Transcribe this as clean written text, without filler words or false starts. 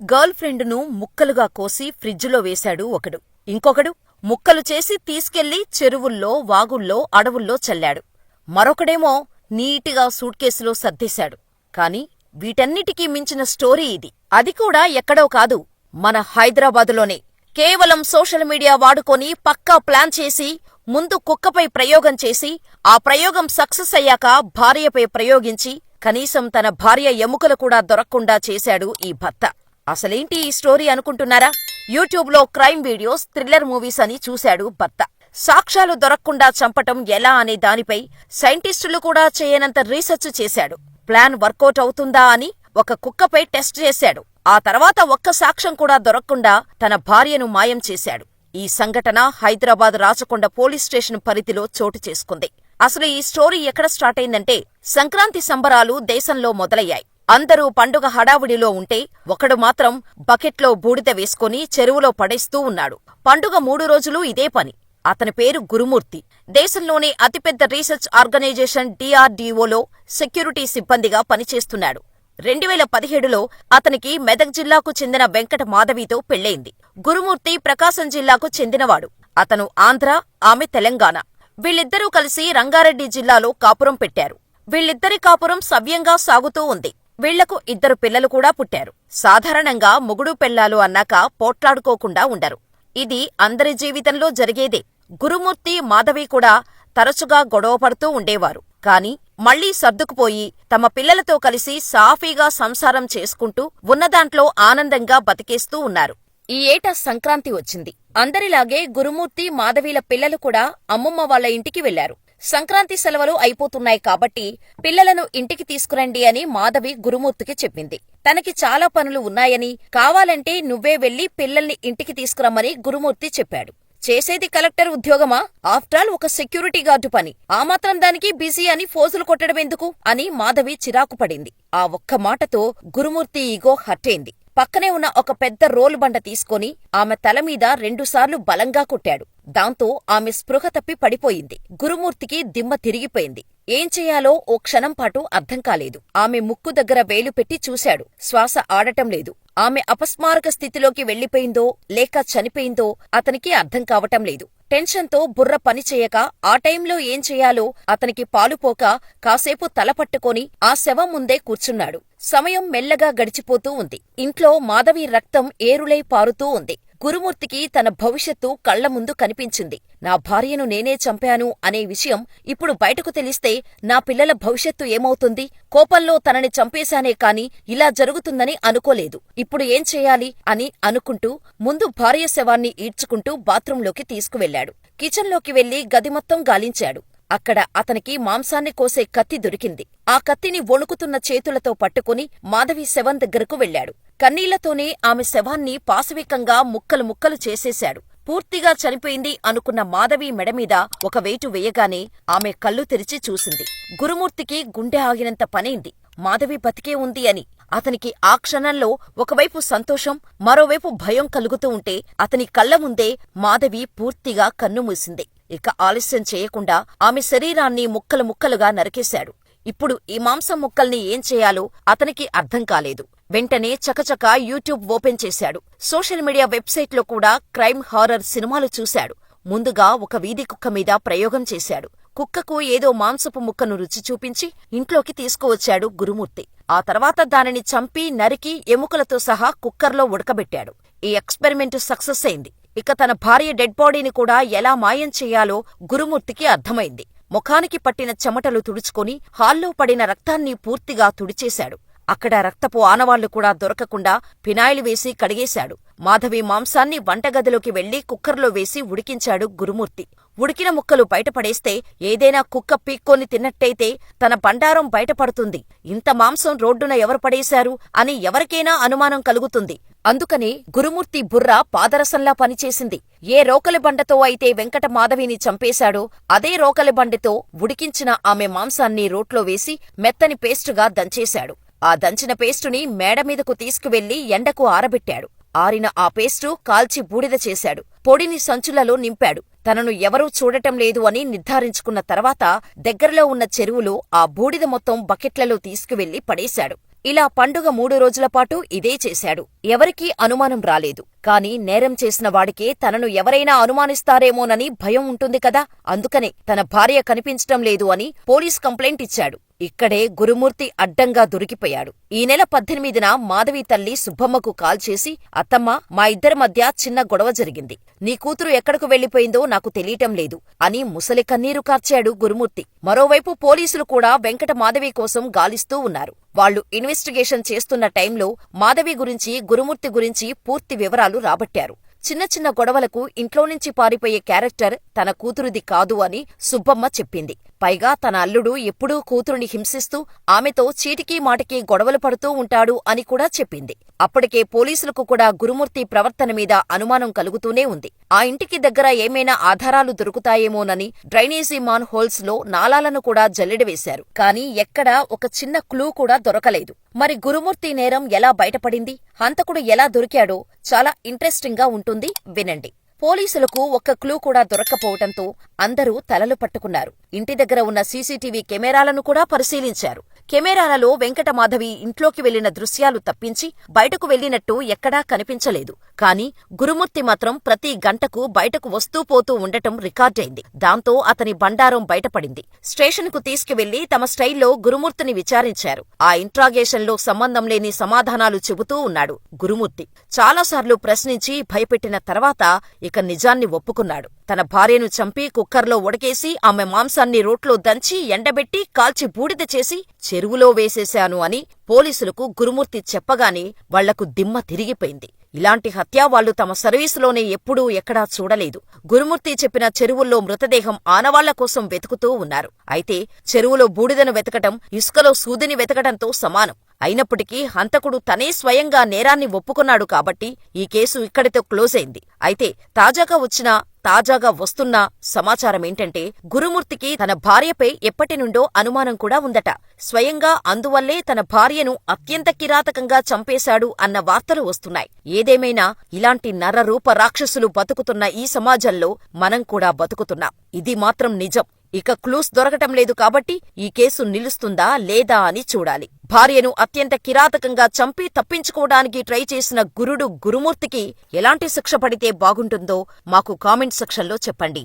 Girl ఫ్రెండును ముక్కలుగా కోసి ఫ్రిడ్జులో వేశాడు ఒకడు. ఇంకొకడు ముక్కలు చేసి తీసుకెళ్లి చెరువుల్లో, వాగుల్లో, అడవుల్లో చల్లాడు. మరొకడేమో నీటిగా సూట్కేసులో సర్దేశాడు. కాని వీటన్నిటికీ మించిన స్టోరీ ఇది. అది కూడా ఎక్కడో కాదు, మన హైదరాబాదులోనే. కేవలం సోషల్ మీడియా వాడుకొని పక్కా ప్లాన్ చేసి, ముందు కుక్కపై ప్రయోగం చేసి, ఆ ప్రయోగం సక్సెస్ అయ్యాక భార్యపై ప్రయోగించి, కనీసం తన భార్య ఎముకలు కూడా దొరక్కుండా చేశాడు ఈ భర్త. అసలేంటి ఈ స్టోరీ అనుకుంటున్నారా? యూట్యూబ్లో క్రైమ్ వీడియోస్, థ్రిల్లర్ మూవీస్ అని చూశాడు భర్త. సాక్ష్యాలు దొరక్కుండా చంపటం ఎలా అనే దానిపై సైంటిస్టులు కూడా చేయనంత రీసెర్చ్ చేశాడు. ప్లాన్ వర్కౌట్ అవుతుందా అని ఒక కుక్కపై టెస్ట్ చేశాడు. ఆ తర్వాత ఒక్క సాక్ష్యం కూడా దొరక్కుండా తన భార్యను మాయం చేశాడు. ఈ సంఘటన హైదరాబాద్ రాచకొండ పోలీస్ స్టేషన్ పరిధిలో చోటు చేసుకుంది. అసలు ఈ స్టోరీ ఎక్కడ స్టార్ట్ అయిందంటే, సంక్రాంతి సంబరాలు దేశంలో మొదలయ్యాయి. అందరూ పండుగ హడావుడిలో ఉంటే ఒకడు మాత్రం బకెట్లో బూడిద వేసుకుని చెరువులో పడేస్తూ ఉన్నాడు. పండుగ 3 రోజులూ ఇదే పని. అతని పేరు గురుమూర్తి. దేశంలోనే అతిపెద్ద రీసెర్చ్ ఆర్గనైజేషన్ DRDOలో సెక్యూరిటీ సిబ్బందిగా పనిచేస్తున్నాడు. 2017లో అతనికి మెదక్ జిల్లాకు చెందిన వెంకట మాధవితో పెళ్లైంది. గురుమూర్తి ప్రకాశం జిల్లాకు చెందినవాడు. అతను ఆంధ్ర, ఆమె తెలంగాణ. వీళ్ళిద్దరూ కలిసి రంగారెడ్డి జిల్లాలో కాపురం పెట్టారు. వీళ్ళిద్దరి కాపురం సవ్యంగా సాగుతూ ఉంది. వీళ్లకు 2 పిల్లలు కూడా పుట్టారు. సాధారణంగా మొగుడు పెళ్లాలు అన్నాక పోట్లాడుకోకుండా ఉండరు. ఇది అందరి జీవితంలో జరిగేదే. గురుమూర్తి, మాధవి కూడా తరచుగా గొడవపడుతూ ఉండేవారు. కాని మళ్లీ సర్దుకుపోయి తమ పిల్లలతో కలిసి సాఫీగా సంసారం చేసుకుంటూ ఉన్నదాంట్లో ఆనందంగా బతికేస్తూ ఉన్నారు. ఈ ఏటా సంక్రాంతి వచ్చింది. అందరిలాగే గురుమూర్తి, మాధవీల పిల్లలు కూడా అమ్మమ్మ వాళ్ల ఇంటికి వెళ్లారు. సంక్రాంతి సెలవులు అయిపోతున్నాయి కాబట్టి పిల్లలను ఇంటికి తీసుకురండి అని మాధవి గురుమూర్తికి చెప్పింది. తనకి చాలా పనులు ఉన్నాయని, కావాలంటే నువ్వే వెళ్లి పిల్లల్ని ఇంటికి తీసుకురమ్మని గురుమూర్తి చెప్పాడు. చేసేది కలెక్టర్ ఉద్యోగమా? ఆఫ్టరాల్ ఒక సెక్యూరిటీ గార్డు పని. ఆ మాత్రం దానికి బిజీ అని ఫోజులు కొట్టడమెందుకు అని మాధవి చిరాకు పడింది. ఆ ఒక్క మాటతో గురుమూర్తి ఈగో హర్టైంది. పక్కనే ఉన్న ఒక పెద్ద రోలు బండ తీసుకొని ఆమె తలమీద 2 సార్లు బలంగా కొట్టాడు. దాంతో ఆమె స్పృహ తప్పి పడిపోయింది. గురుమూర్తికి దిమ్మ తిరిగిపోయింది. ఏం చెయ్యాలో ఓ క్షణంపాటు అర్థం కాలేదు. ఆమె ముక్కు దగ్గర వేలు పెట్టి చూశాడు. శ్వాస ఆడటం లేదు. ఆమె అపస్మారక స్థితిలోకి వెళ్లిపోయిందో లేక చనిపోయిందో అతనికి అర్థం కావటం లేదు. టెన్షన్తో బుర్ర పనిచేయక ఆ టైంలో ఏం చెయ్యాలో అతనికి పాలుపోక కాసేపు తలపట్టుకొని ఆ శవం ముందే కూర్చున్నాడు. సమయం మెల్లగా గడిచిపోతూ ఉంది. ఇంట్లో మాధవి రక్తం ఏరులై పారుతూ ఉంది. గురుమూర్తికి తన భవిష్యత్తు కళ్ల ముందు కనిపించింది. నా భార్యను నేనే చంపాను అనే విషయం ఇప్పుడు బయటకు తెలిస్తే నా పిల్లల భవిష్యత్తు ఏమవుతుంది? కోపంలో తనని చంపేశానే కాని ఇలా జరుగుతుందని అనుకోలేదు. ఇప్పుడు ఏం చెయ్యాలి అని అనుకుంటూ ముందు భార్య శవాన్ని ఈడ్చుకుంటూ బాత్రూంలోకి తీసుకువెళ్లాడు. కిచెన్లోకి వెళ్లి గది మొత్తం గాలించాడు. అక్కడ అతనికి మాంసాన్ని కోసే కత్తి దొరికింది. ఆ కత్తిని వణుకుతున్న చేతులతో పట్టుకుని మాధవి శవం దగ్గరకు వెళ్లాడు. కన్నీళ్లతోనే ఆమె శవాన్ని పాశవికంగా ముక్కలు ముక్కలు చేసేశాడు. పూర్తిగా చనిపోయింది అనుకున్న మాధవి మెడమీద ఒక వేటు వేయగానే ఆమె కళ్ళు తెరిచి చూసింది. గురుమూర్తికి గుండె ఆగినంత పనైంది. మాధవి బతికే ఉంది అని. అతనికి ఆ క్షణంలో ఒకవైపు సంతోషం, మరోవైపు భయం కలుగుతూ ఉంటే అతని కళ్ల ముందే మాధవి పూర్తిగా కన్నుమూసింది. ఇక ఆలస్యం చేయకుండా ఆమె శరీరాన్ని ముక్కలు ముక్కలుగా నరికేశాడు. ఇప్పుడు ఈ మాంసం ముక్కల్ని ఏం చేయాలో అతనికి అర్థం కాలేదు. వెంటనే చకచక యూట్యూబ్ ఓపెన్ చేశాడు. సోషల్ మీడియా వెబ్సైట్లో కూడా క్రైమ్, హారర్ సినిమాలు చూశాడు. ముందుగా ఒక వీధి కుక్క మీద ప్రయోగం చేశాడు. కుక్కకు ఏదో మాంసపు ముక్కను రుచి చూపించి ఇంట్లోకి తీసుకువచ్చాడు గురుమూర్తి. ఆ తర్వాత దానిని చంపి, నరికి, ఎముకలతో సహా కుక్కర్లో ఉడకబెట్టాడు. ఈ ఎక్స్పెరిమెంట్ సక్సెస్ అయింది. ఇక తన భార్య డెడ్ బాడీని కూడా ఎలా మాయం చెయ్యాలో గురుమూర్తికి అర్థమైంది. ముఖానికి పట్టిన చెమటలు తుడుచుకొని హాల్లో పడిన రక్తాన్ని పూర్తిగా తుడిచేశాడు. అక్కడ రక్తపు ఆనవాళ్లు కూడా దొరకకుండా ఫినాయిల్ వేసి కడిగేశాడు. మాధవి మాంసాన్ని వంటగదిలోకి వెళ్లి కుక్కర్లో వేసి ఉడికించాడు గురుమూర్తి. ఉడికిన ముక్కలు బయటపడేస్తే ఏదైనా కుక్క పీక్కొని తిన్నట్టయితే తన బండారం బయటపడుతుంది. ఇంత మాంసం రోడ్డున ఎవరు పడేశారు అని ఎవరికైనా అనుమానం కలుగుతుంది. అందుకనే గురుమూర్తి బుర్ర పాదరసంలా పనిచేసింది. ఏ రోకలి బండతో అయితే వెంకట మాధవిని చంపేశాడో అదే రోకలి బండతో ఉడికించిన ఆమె మాంసాన్ని రోట్లో వేసి మెత్తని పేస్టుగా దంచేశాడు. ఆ దంచిన పేస్టుని మేడమీదకు తీసుకువెళ్లి ఎండకు ఆరబెట్టాడు. ఆరిన ఆ పేస్టు కాల్చి బూడిద చేశాడు. పొడిని సంచులలో నింపాడు. తనను ఎవరూ చూడటం లేదు అని నిర్ధారించుకున్న తర్వాత దగ్గరలో ఉన్న చెరువులో ఆ బూడిద మొత్తం బకెట్లలో తీసుకువెళ్లి పడేశాడు. ఇలా పండుగ 3 రోజుల పాటు ఇదే చేశాడు. ఎవరికీ అనుమానం రాలేదు. కాని నేరం చేసిన వాడికే తనను ఎవరైనా అనుమానిస్తారేమోనని భయం ఉంటుంది కదా. అందుకనే తన భార్య కనిపించటం లేదు అని పోలీస్ కంప్లైంట్ ఇచ్చాడు. ఇక్కడే గురుమూర్తి అడ్డంగా దొరికిపోయాడు. ఈ నెల 18న మాధవి తల్లి సుబ్బమ్మకు కాల్ చేసి, అత్తమ్మా, మా ఇద్దరి మధ్య చిన్న గొడవ జరిగింది. నీ కూతురు ఎక్కడకు వెళ్లిపోయిందో నాకు తెలియటం లేదు అని ముసలి కన్నీరు కార్చాడు గురుమూర్తి. మరోవైపు పోలీసులు కూడా వెంకట మాధవి కోసం గాలిస్తూ ఉన్నారు. వాళ్లు ఇన్వెస్టిగేషన్ చేస్తున్న టైంలో మాధవి గురించి, గురుమూర్తి గురించి పూర్తి వివరాలు రాబట్టారు. చిన్న చిన్న గొడవలకు ఇంట్లోనుంచి పారిపోయే క్యారెక్టర్ తన కూతురిది కాదు అని సుబ్బమ్మ చెప్పింది. పైగా తన అల్లుడు ఎప్పుడూ కూతురుని హింసిస్తూ ఆమెతో చీటికీ మాటికీ గొడవలు పడుతూ ఉంటాడు అని కూడా చెప్పింది. అప్పటికే పోలీసులకు కూడా గురుమూర్తి ప్రవర్తన మీద అనుమానం కలుగుతూనే ఉంది. ఆ ఇంటికి దగ్గర ఏమైనా ఆధారాలు దొరుకుతాయేమోనని డ్రైనేజీ మాన్ హోల్స్ లో నాలాలను కూడా జల్లెడవేశారు. కానీ ఎక్కడా ఒక చిన్న క్లూ కూడా దొరకలేదు. మరి గురుమూర్తి నేరం ఎలా బయటపడింది, హంతకుడు ఎలా దొరికాడో చాలా ఇంట్రెస్టింగ్ గా ఉంటుంది, వినండి. పోలీసులకు ఒక్క క్లూ కూడా దొరక్కపోవటంతో అందరూ తలలు పట్టుకున్నారు. ఇంటి దగ్గర ఉన్న సీసీటీవీ కెమెరాలను కూడా పరిశీలించారు. కెమెరాలలో వెంకటమాధవి ఇంట్లోకి వెళ్లిన దృశ్యాలు తప్పించి బయటకు వెళ్లినట్టు ఎక్కడా కనిపించలేదు. కాని గురుమూర్తి మాత్రం ప్రతి గంటకు బయటకు వస్తూ పోతూ ఉండటం రికార్డైంది. దాంతో అతని బండారం బయటపడింది. స్టేషన్కు తీసుకువెళ్లి తమ స్టైల్లో గురుమూర్తిని విచారించారు. ఆ ఇంట్రాగేషన్లో సంబంధం లేని సమాధానాలు చెబుతూ ఉన్నాడు గురుమూర్తి. చాలాసార్లు ప్రశ్నించి భయపెట్టిన తర్వాత ఇక నిజాన్ని ఒప్పుకున్నాడు. తన భార్యను చంపి కుక్కర్లో ఉడకేసి ఆమె మాంసాన్ని రోట్లో దంచి ఎండబెట్టి కాల్చి బూడిద చేసి చెరువులో వేసేశాను అని పోలీసులకు గురుమూర్తి చెప్పగానే వాళ్లకు దిమ్మ తిరిగిపోయింది. ఇలాంటి హత్య వాళ్లు తమ సర్వీసులోనే ఎప్పుడూ ఎక్కడా చూడలేదు. గురుమూర్తి చెప్పిన చెరువుల్లో మృతదేహం ఆనవాళ్ల కోసం వెతుకుతూ ఉన్నారు. అయితే చెరువులో బూడిదను వెతకటం ఇసుకలో సూదిని వెతకటంతో సమానం. అయినప్పటికీ హంతకుడు తనే స్వయంగా నేరాన్ని ఒప్పుకున్నాడు కాబట్టి ఈ కేసు ఇక్కడితో క్లోజ్ అయింది. అయితే తాజాగా వస్తున్న సమాచారమేంటంటే, గురుమూర్తికి తన భార్యపై ఎప్పటినుండో అనుమానం కూడా ఉందట. స్వయంగా అందువల్లే తన భార్యను అత్యంత కిరాతకంగా చంపేశాడు అన్న వార్తలు వస్తున్నాయి. ఏదేమైనా ఇలాంటి నరరూప రాక్షసులు బతుకుతున్న ఈ సమాజంలో మనం కూడా బతుకుతున్నాం. ఇది మాత్రం నిజం. ఇక క్లూస్ దొరకటం లేదు కాబట్టి ఈ కేసు నిలుస్తుందా లేదా అని చూడాలి. భార్యను అత్యంత కిరాతకంగా చంపి తప్పించుకోవడానికి ట్రై చేసిన గురుమూర్తికి ఎలాంటి శిక్ష పడితే బాగుంటుందో మాకు కామెంట్ సెక్షన్లో చెప్పండి.